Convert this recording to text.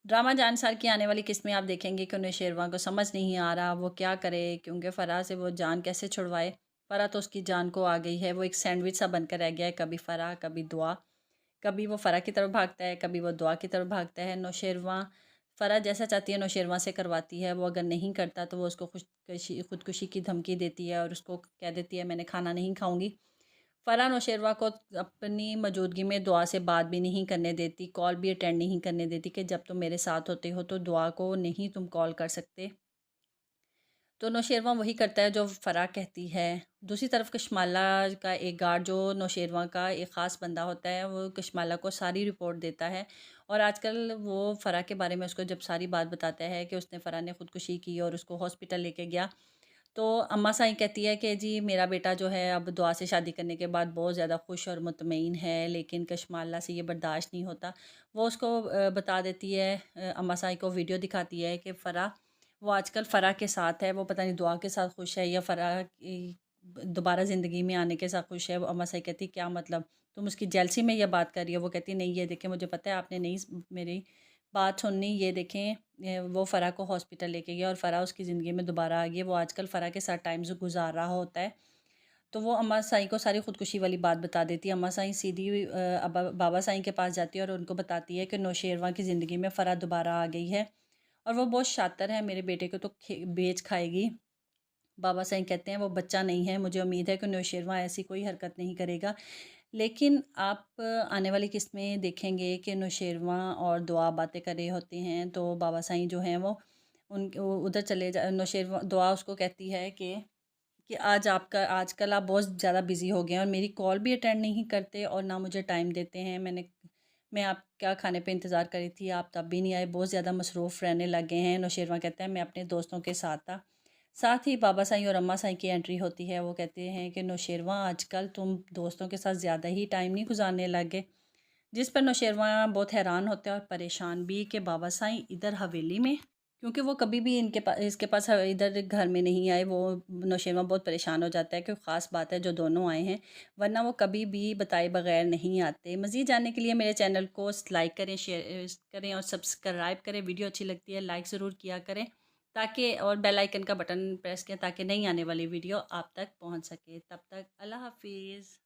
Drama Jansar की आने वाली किस्त में आप देखेंगे कि उन्हें शेरवा को समझ नहीं आ रहा वो क्या करे, क्योंकि फ़राह से वो जान कैसे छुड़वाए। फ़राह तो उसकी जान को आ गई है, वो एक सैंडविच सा बनकर रह गया है, कभी फ़राह कभी दुआ। कभी वो फ़राह की तरफ भागता है, कभी वो दुआ की तरफ भागता है। नौशेरवां फ़राह जैसा चाहती है नौशेरवां से करवाती है, वो अगर नहीं करता तो वो उसको खुदकुशी की धमकी देती है और उसको कह देती है मैंने खाना नहीं खाऊँगी। फ़रहान नौशेरवां को अपनी मौजूदगी में दुआ से बात भी नहीं करने देती, कॉल भी अटेंड नहीं करने देती कि जब तुम मेरे साथ होते हो तो दुआ को नहीं तुम कॉल कर सकते। तो नौशेरवां वही करता है जो फ़राह कहती है। दूसरी तरफ कशमाला का एक गार्ड जो नौशेरवां का एक ख़ास बंदा होता है, वो कशमाला को सारी रिपोर्ट देता है और आजकल वो फ़राह के बारे में उसको जब सारी बात बताता है कि उसने फ़राह ने ख़ुदकुशी की और उसको हॉस्पिटल लेके गया, तो अम्मा साईं कहती है कि जी मेरा बेटा जो है अब दुआ से शादी करने के बाद बहुत ज़्यादा खुश और मुतमईन है, लेकिन कशमाला से ये बर्दाश्त नहीं होता। वो उसको बता देती है, अम्मा साईं को वीडियो दिखाती है कि फ़राह वो आजकल फ़राह के साथ है, वो पता नहीं दुआ के साथ खुश है या फ़राह की दोबारा ज़िंदगी में आने के साथ खुश है। वो अम्मा साईं कहती क्या मतलब? तुम उसकी जेलसी में ये बात कर रही हो? वो कहती नहीं ये देखें मुझे पता है आपने नहीं मेरी बात सुननी, ये देखें वो फ़राह को हॉस्पिटल लेके गया और फ़राह उसकी ज़िंदगी में दोबारा आ गई है। वो आजकल फ़राह के साथ टाइम जो गुज़ार रहा होता है। तो वो अम्मा साईं को सारी ख़ुदकुशी वाली बात बता देती है। अम्मा साईं सीधी बाबा साईं के पास जाती है और उनको बताती है कि नौशेरवां की ज़िंदगी में फ़राह दोबारा आ गई है और वो बहुत शातिर है, मेरे बेटे को तो बेच खाएगी। बाबा साईं कहते हैं वो बच्चा नहीं है, मुझे उम्मीद है कि नौशेरवां ऐसी कोई हरकत नहीं करेगा। लेकिन आप आने वाली किस्त में देखेंगे कि नौशेरवां और दुआ बातें कर रहे होते हैं, तो बाबा साईं जो हैं वो उधर चले जा नौशेरवां दुआ उसको कहती है कि आज आपका आजकल आप बहुत ज़्यादा बिज़ी हो गए हैं और मेरी कॉल भी अटेंड नहीं करते और ना मुझे टाइम देते हैं। मैं आपका खाने पे इंतज़ार कर रही थी, आप तब भी नहीं आए, बहुत ज़्यादा मसरूफ़ रहने लग गए हैं। नौशेरवां कहता है मैं अपने दोस्तों के साथ था। साथ ही बाबा साईं और अम्मा साईं की एंट्री होती है, वो कहते हैं कि नौशेरवां आजकल तुम दोस्तों के साथ ज़्यादा ही टाइम नहीं गुज़ारने लग गए? जिस पर नौशेरवां बहुत हैरान होता है और परेशान भी कि बाबा साईं इधर हवेली में, क्योंकि वो कभी भी इसके पास इधर घर में नहीं आए। वो नौशेरवां बहुत परेशान हो जाता है कि ख़ास बात है जो दोनों आए हैं, वरना वो कभी भी बताए बगैर नहीं आते। मज़ीद जानने के लिए मेरे चैनल को लाइक करें, शेयर करें और सब्सक्राइब करें। वीडियो अच्छी लगती है लाइक ज़रूर किया करें, ताकि और बेल आइकन का बटन प्रेस करें ताकि नई आने वाली वीडियो आप तक पहुंच सके। तब तक अल्लाह हाफिज़।